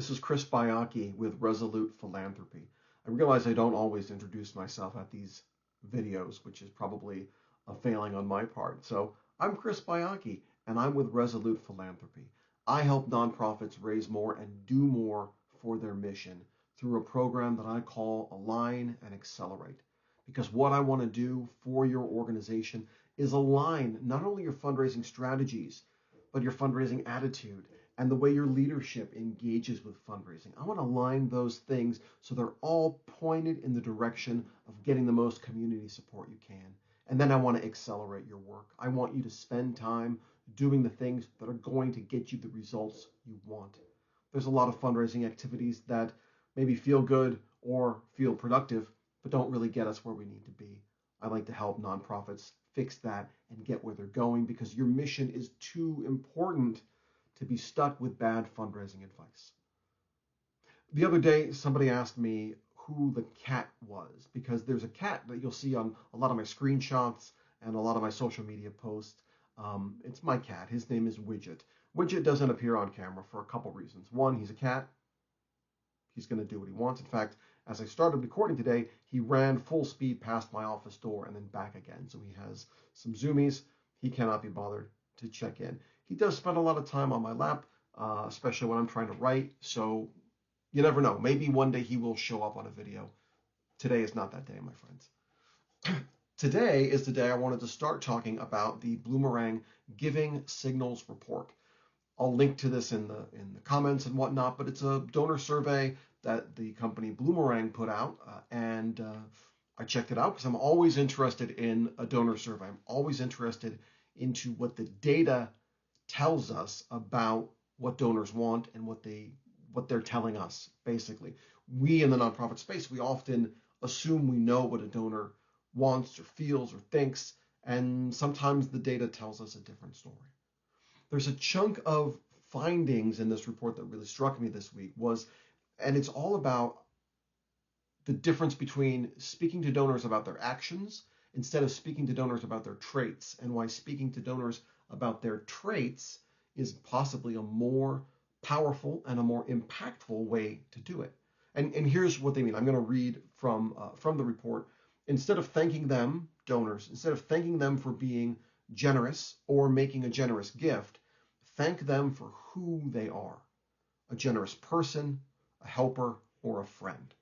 this is Chris Bayaki with Resolute Philanthropy. I realize I don't always introduce myself at these videos, which is probably a failing on my part. So I'm Chris Bayaki, and I'm with Resolute Philanthropy. I help nonprofits raise more and do more for their mission through a program that I call Align and Accelerate. Because what I want to do for your organization is align not only your fundraising strategies, but your fundraising attitude and the way your leadership engages with fundraising. I want to align those things so they're all pointed in the direction of getting the most community support you can. And then I want to accelerate your work. I want you to spend time doing the things that are going to get you the results you want. There's a lot of fundraising activities that maybe feel good or feel productive, but don't really get us where we need to be. I like to help nonprofits fix that and get where they're going because your mission is too important to be stuck with bad fundraising advice. The other day, somebody asked me who the cat was, because there's a cat that you'll see on a lot of my screenshots and a lot of my social media posts. It's my cat. His name is Widget. Widget doesn't appear on camera for a couple reasons. One, he's a cat. He's going to do what he wants. In fact, as I started recording today, he ran full speed past my office door and then back again. So he has some zoomies. He cannot be bothered to check in. He does spend a lot of time on my lap, especially when I'm trying to write. So you never know. Maybe one day he will show up on a video. Today is not that day, my friends. Today is the day I wanted to start talking about the Bloomerang Giving Signals Report. I'll link to this in the comments and whatnot, but it's a donor survey that the company Bloomerang put out, and I checked it out because I'm always interested in a donor survey. I'm always interested into what the data tells us about what donors want and what they're telling us. Basically, we in the nonprofit space, we often assume we know what a donor wants or feels or thinks, and sometimes the data tells us a different story. There's a chunk of findings in this report that really struck me this week and it's all about the difference between speaking to donors about their actions instead of speaking to donors about their traits, and why speaking to donors about their traits is possibly a more powerful and a more impactful way to do it. And here's what they mean. I'm going to read from the report. Instead of thanking them, donors, instead of thanking them for being generous or making a generous gift, thank them for who they are: a generous person, a helper, or a friend.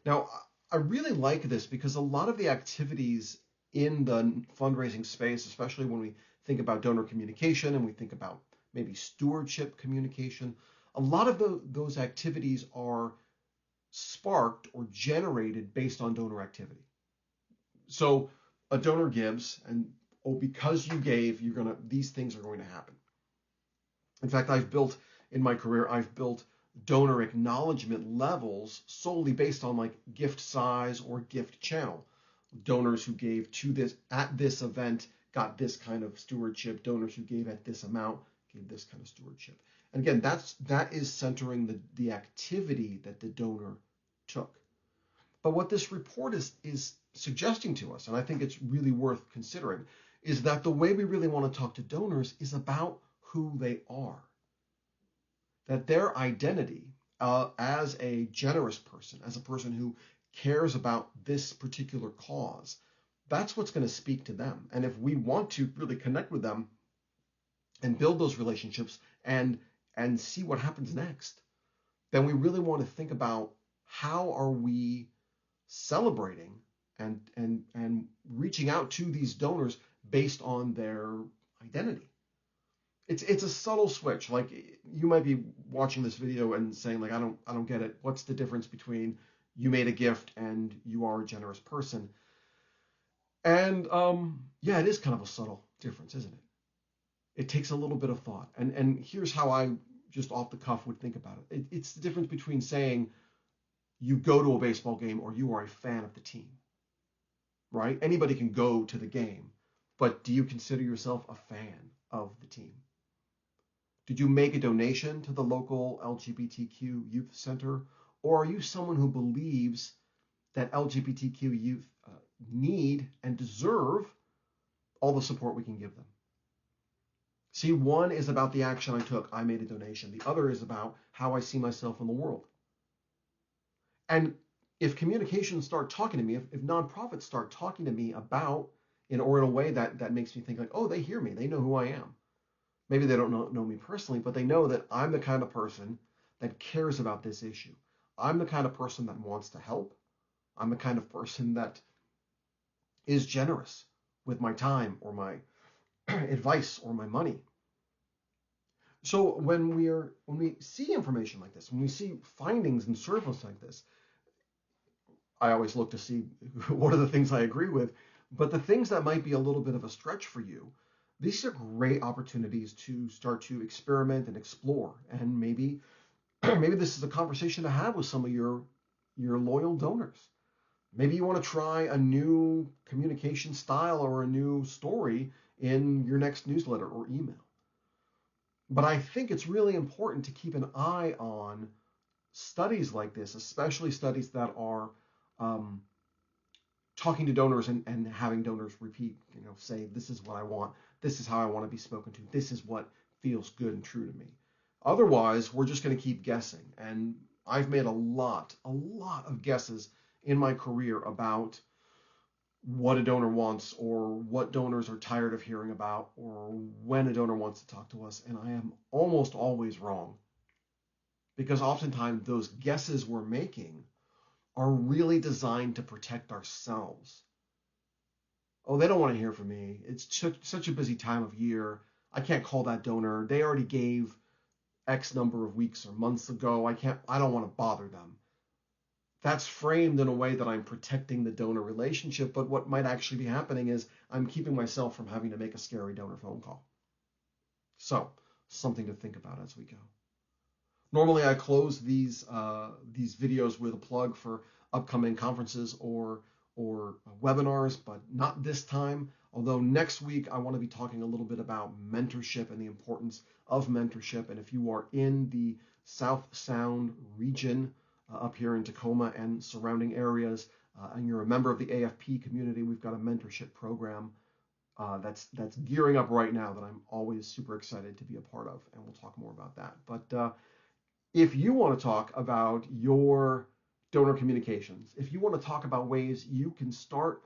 Now, I really like this because a lot of the activities in the fundraising space, especially when we think about donor communication and we think about maybe stewardship communication, a lot of those activities are sparked or generated based on donor activity. So a donor gives, and because you gave, these things are going to happen. In fact, in my career, I've built donor acknowledgement levels solely based on like gift size or gift channel. Donors who gave at this event got this kind of stewardship. Donors who gave at this amount gave this kind of stewardship. And again, that is centering the activity that the donor took. But what this report is suggesting to us, and I think it's really worth considering, is that the way we really want to talk to donors is about who they are. That their identity as a generous person, as a person who cares about this particular cause, that's what's going to speak to them. And if we want to really connect with them and build those relationships and see what happens next, then we really want to think about how are we celebrating and reaching out to these donors based on their identity. It's a subtle switch. Like, you might be watching this video and saying, like, I don't get it. What's the difference between you made a gift and you are a generous person? And yeah, it is kind of a subtle difference, isn't it? It takes a little bit of thought. And here's how I just off the cuff would think about it. It's the difference between saying you go to a baseball game or you are a fan of the team, right? Anybody can go to the game, but do you consider yourself a fan of the team? Did you make a donation to the local LGBTQ youth center? Or are you someone who believes that LGBTQ youth need and deserve all the support we can give them? See, one is about the action I took. I made a donation. The other is about how I see myself in the world. And if communications start talking to me, if nonprofits start talking to me about, or in a way that makes me think like, oh, they hear me, they know who I am. Maybe they don't know me personally, but they know that I'm the kind of person that cares about this issue. I'm the kind of person that wants to help. I'm the kind of person that is generous with my time or my advice or my money. So when we see information like this, when we see findings and surveys like this, I always look to see what are the things I agree with, but the things that might be a little bit of a stretch for you, these are great opportunities to start to experiment and explore. And maybe maybe this is a conversation to have with some of your loyal donors. Maybe you want to try a new communication style or a new story in your next newsletter or email. But I think it's really important to keep an eye on studies like this, especially studies that are um, talking to donors and having donors repeat, say, this is what I want, this is how I want to be spoken to, this is what feels good and true to me. Otherwise, we're just going to keep guessing. And I've made a lot of guesses in my career about what a donor wants or what donors are tired of hearing about or when a donor wants to talk to us. And I am almost always wrong because oftentimes those guesses we're making are really designed to protect ourselves. Oh, they don't want to hear from me. It's such a busy time of year. I can't call that donor. They already gave X number of weeks or months ago. I don't want to bother them. That's framed in a way that I'm protecting the donor relationship, but what might actually be happening is I'm keeping myself from having to make a scary donor phone call. So, something to think about as we go. Normally, I close these videos with a plug for upcoming conferences or webinars, but not this time. Although next week I want to be talking a little bit about mentorship and the importance of mentorship. And if you are in the South Sound region up here in Tacoma and surrounding areas, and you're a member of the AFP community, we've got a mentorship program that's gearing up right now that I'm always super excited to be a part of, and we'll talk more about that. But if you want to talk about your donor communications, if you want to talk about ways you can start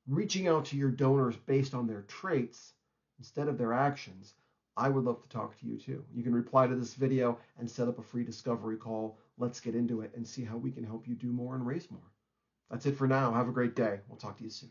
reaching out to your donors based on their traits instead of their actions, I would love to talk to you too. You can reply to this video and set up a free discovery call. Let's get into it and see how we can help you do more and raise more. That's it for now. Have a great day. We'll talk to you soon.